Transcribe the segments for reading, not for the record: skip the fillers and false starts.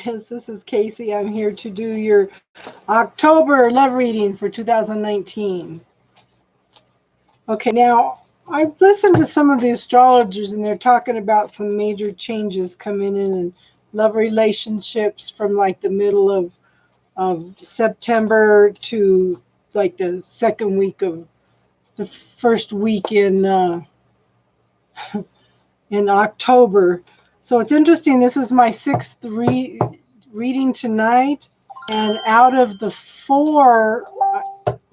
Aquarius. This is Casey. I'm here to do your October love reading for 2019. Okay, now I've listened to some of the astrologers and they're talking about some major changes coming in love relationships from like the middle of September to like the second week of the first week in October. So it's interesting. This is my sixth reading tonight. And out of the four,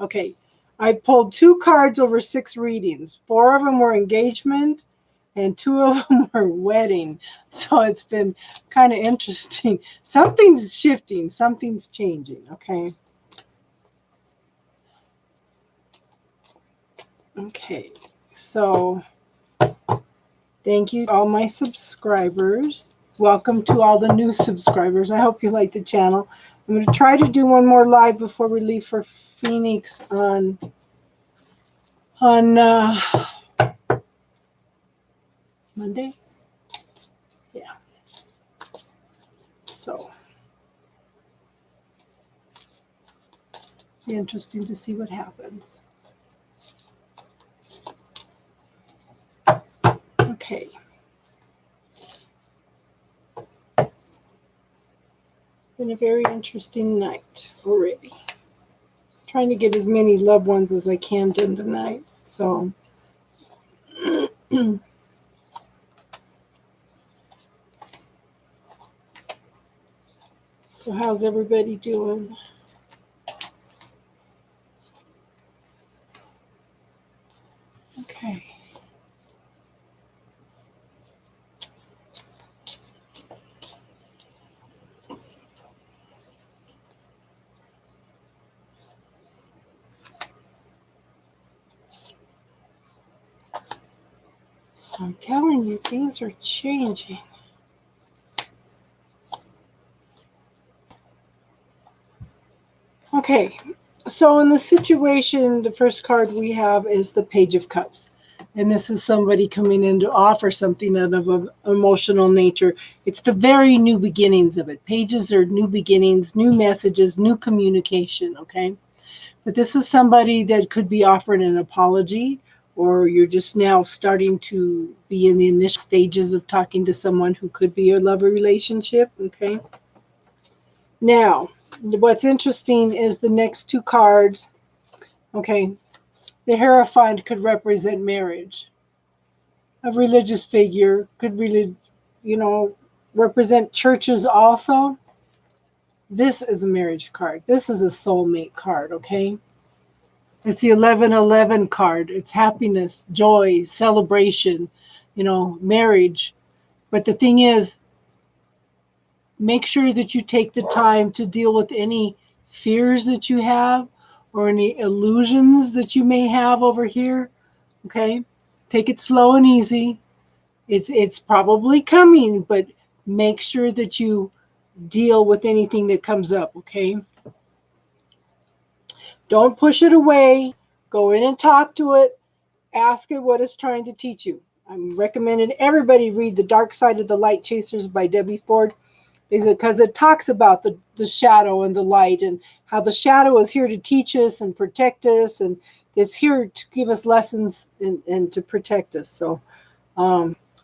okay, I pulled 2 cards over 6 readings. 4 of them were engagement and 2 of them were wedding. So it's been kind of interesting. Something's shifting. Something's changing. Okay. Okay. So thank you to all my subscribers. Welcome to all the new subscribers. I hope you like the channel. I'm going to try to do one more live before we leave for Phoenix on Monday. Yeah. So be interesting to see what happens. Okay. Been a very interesting night already. Trying to get as many loved ones as I can done tonight. So so how's everybody doing? Okay. I'm telling you, things are changing. Okay, so in the situation, the first card we have is the Page of Cups. And this is somebody coming in to offer something out of an emotional nature. It's the very new beginnings of it. Pages are new beginnings, new messages, new communication, okay? But this is somebody that could be offering an apology, or you're just now starting to be in the initial stages of talking to someone who could be a lover relationship, okay? Now, what's interesting is the next 2 cards, okay? The Hierophant could represent marriage. A religious figure could really, represent churches also. This is a marriage card. This is a soulmate card, okay? It's the 1111 card. It's happiness, joy, celebration, marriage. But the thing is, make sure that you take the time to deal with any fears that you have or any illusions that you may have over here. Okay? Take it slow and easy. It's probably coming, but make sure that you deal with anything that comes up, okay? Don't push it away. Go in and talk to it. Ask it what it's trying to teach you. I'm recommending everybody read The Dark Side of the Light Chasers by Debbie Ford, because it talks about the shadow and the light and how the shadow is here to teach us and protect us, and it's here to give us lessons and to protect us. So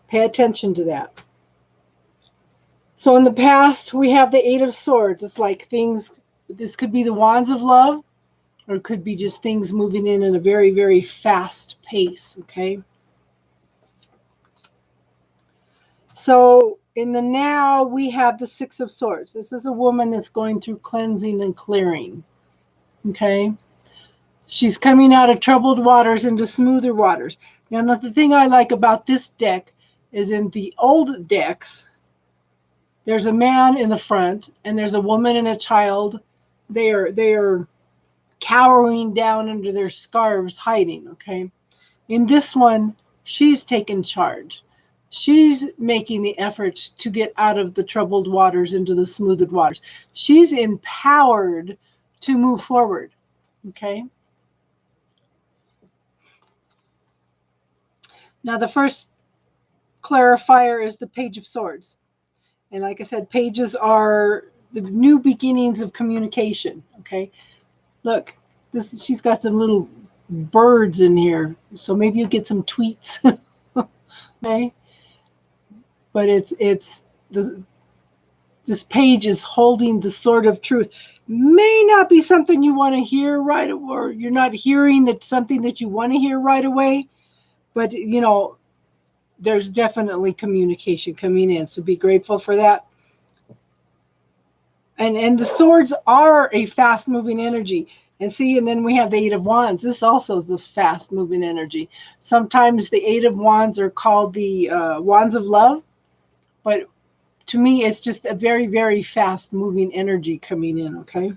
pay attention to that. So in the past, we have the 8 of Swords. It's like things, this could be the wands of love, or it could be just things moving in a very, very fast pace, okay? So in the now, we have the 6 of Swords. This is a woman that's going through cleansing and clearing, okay? She's coming out of troubled waters into smoother waters. Now, the thing I like about this deck is in the old decks, there's a man in the front and there's a woman and a child. They are cowering down under their scarves, hiding, okay? In this one, she's taken charge. She's making the effort to get out of the troubled waters into the smoothed waters. She's empowered to move forward, okay? Now, the first clarifier is the Page of Swords. And like I said, pages are the new beginnings of communication. Okay. Look, she's got some little birds in here. So maybe you'll get some tweets. Okay. But this page is holding the sword of truth. May not be something you want to hear right away, or you're not hearing that something that you want to hear right away, but there's definitely communication coming in. So be grateful for that. And the swords are a fast moving energy. And see, and then we have the Eight of Wands. This also is a fast moving energy. Sometimes the Eight of Wands are called the Wands of Love, but to me, it's just a very, very fast moving energy coming in, okay?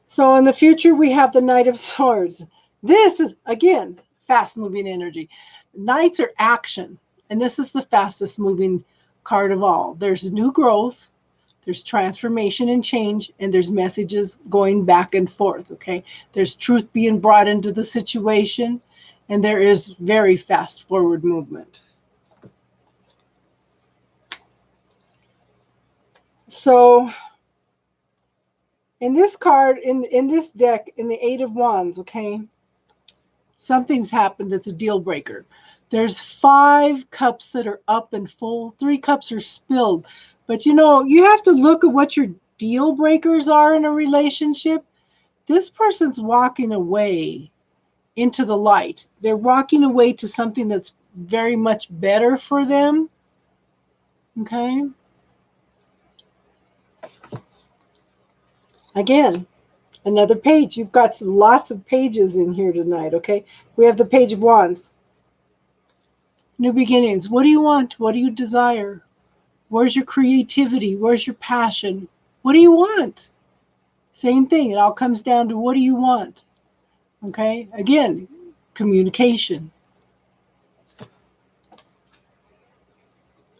So in the future, we have the Knight of Swords. This is, again, fast moving energy. Knights are action, and this is the fastest moving card of all. There's new growth, there's transformation and change, and there's messages going back and forth, okay? There's truth being brought into the situation, and there is very fast forward movement. So in this card, in this deck, in the Eight of Wands, okay, something's happened that's a deal breaker. There's 5 cups that are up and full. 3 cups are spilled. But you have to look at what your deal breakers are in a relationship. This person's walking away into the light. They're walking away to something that's very much better for them. Okay. Again, another page. You've got lots of pages in here tonight, okay? We have the Page of Wands. New beginnings. What do you want? What do you desire? Where's your creativity? Where's your passion? What do you want? Same thing. It all comes down to what do you want? Okay? Again, communication.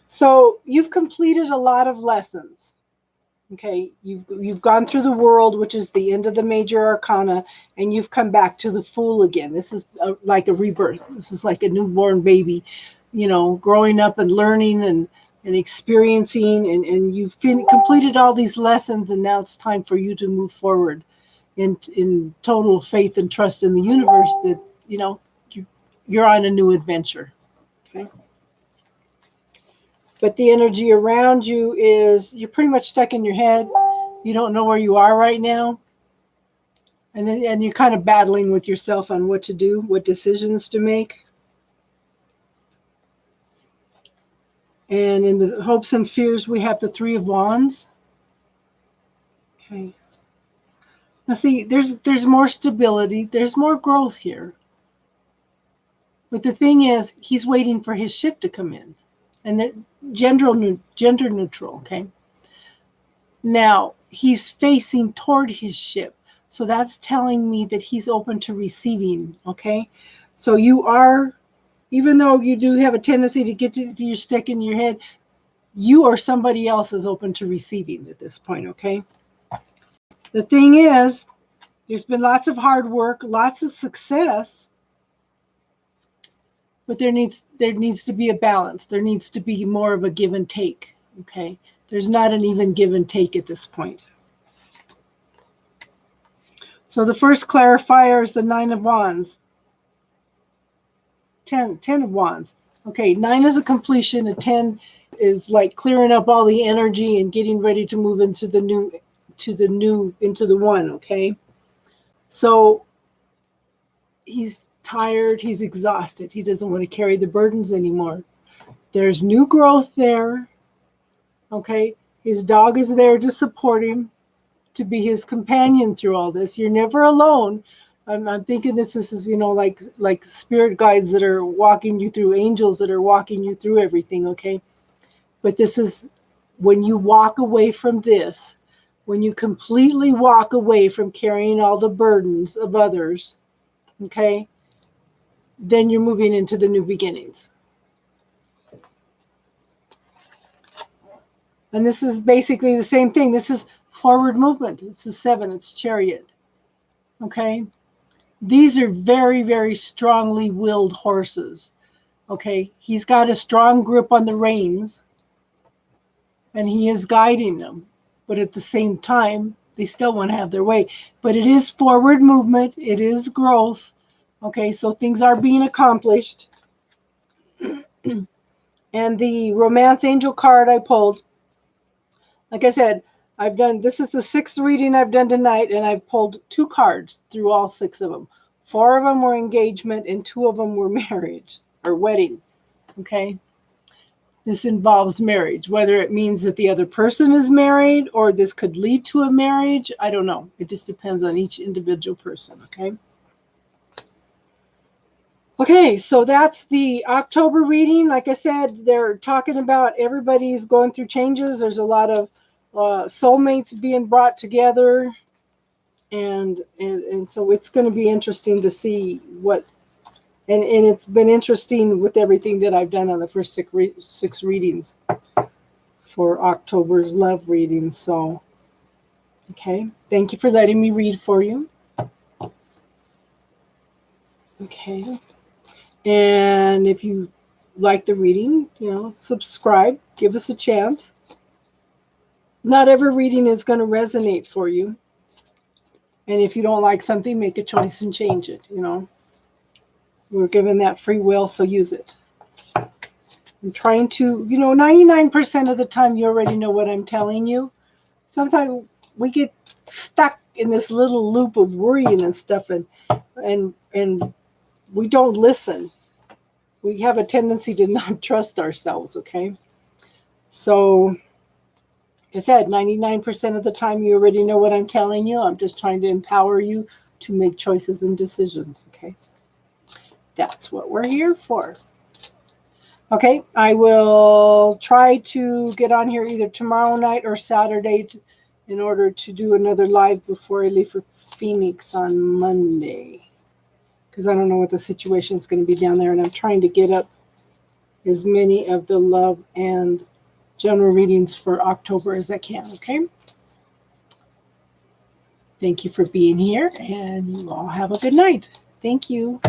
So you've completed a lot of lessons. Okay, you've gone through the world, which is the end of the major arcana, and you've come back to the Fool again. This is like a rebirth. This is like a newborn baby, growing up and learning and experiencing, and you've completed all these lessons, and now it's time for you to move forward in total faith and trust in the universe that you're on a new adventure. Okay. But the energy around you is you're pretty much stuck in your head. You don't know where you are right now. And you're kind of battling with yourself on what to do, what decisions to make. And in the hopes and fears, we have the Three of Wands. Okay. Now see, there's more stability. There's more growth here. But the thing is, he's waiting for his ship to come in. And they're gender neutral, okay? Now, he's facing toward his ship. So that's telling me that he's open to receiving, okay? So you are, even though you do have a tendency to get to your stick in your head, you or somebody else is open to receiving at this point, okay? The thing is, there's been lots of hard work, lots of success, but there needs to be a balance. There needs to be more of a give and take, okay? There's not an even give and take at this point. So the first clarifier is the Nine of Wands. 10 of Wands. Okay, 9 is a completion. A 10 is like clearing up all the energy and getting ready to move into the one, okay? So he's tired, he's exhausted. He doesn't want to carry the burdens anymore. There's new growth there, okay? His dog is there to support him, to be his companion through all this. You're never alone. I'm thinking this is like spirit guides that are walking you through, angels that are walking you through everything, okay? But this is when you walk away from this, when you completely walk away from carrying all the burdens of others, okay, then you're moving into the new beginnings. And this is basically the same thing. This is forward movement. It's a 7, it's Chariot, okay? These are very, very strongly willed horses, Okay, he's got a strong grip on the reins and he is guiding them. But at the same time, they still want to have their way. But it is forward movement. It is growth. Okay, so things are being accomplished. And the romance angel card I pulled, like I said, this is the 6th reading I've done tonight, and I've pulled 2 cards through all 6 of them. 4 of them were engagement and 2 of them were marriage or wedding. Okay. This involves marriage, whether it means that the other person is married or this could lead to a marriage. I don't know. It just depends on each individual person. Okay. Okay, so that's the October reading. Like I said, they're talking about everybody's going through changes. There's a lot of soulmates being brought together. And so it's going to be interesting to see what, and it's been interesting with everything that I've done on the first 6 readings for October's love reading. So, okay, thank you for letting me read for you. Okay. And if you like the reading, subscribe, give us a chance. Not every reading is going to resonate for you. And if you don't like something, make a choice and change it, We're given that free will, so use it. I'm trying to, 99% of the time you already know what I'm telling you. Sometimes we get stuck in this little loop of worrying and stuff, and we don't listen. We have a tendency to not trust ourselves, okay? So, like I said, 99% of the time you already know what I'm telling you. I'm just trying to empower you to make choices and decisions, okay? That's what we're here for. Okay, I will try to get on here either tomorrow night or Saturday in order to do another live before I leave for Phoenix on Monday. Because I don't know what the situation is going to be down there, and I'm trying to get up as many of the love and general readings for October as I can, okay? Thank you for being here, and you all have a good night. Thank you.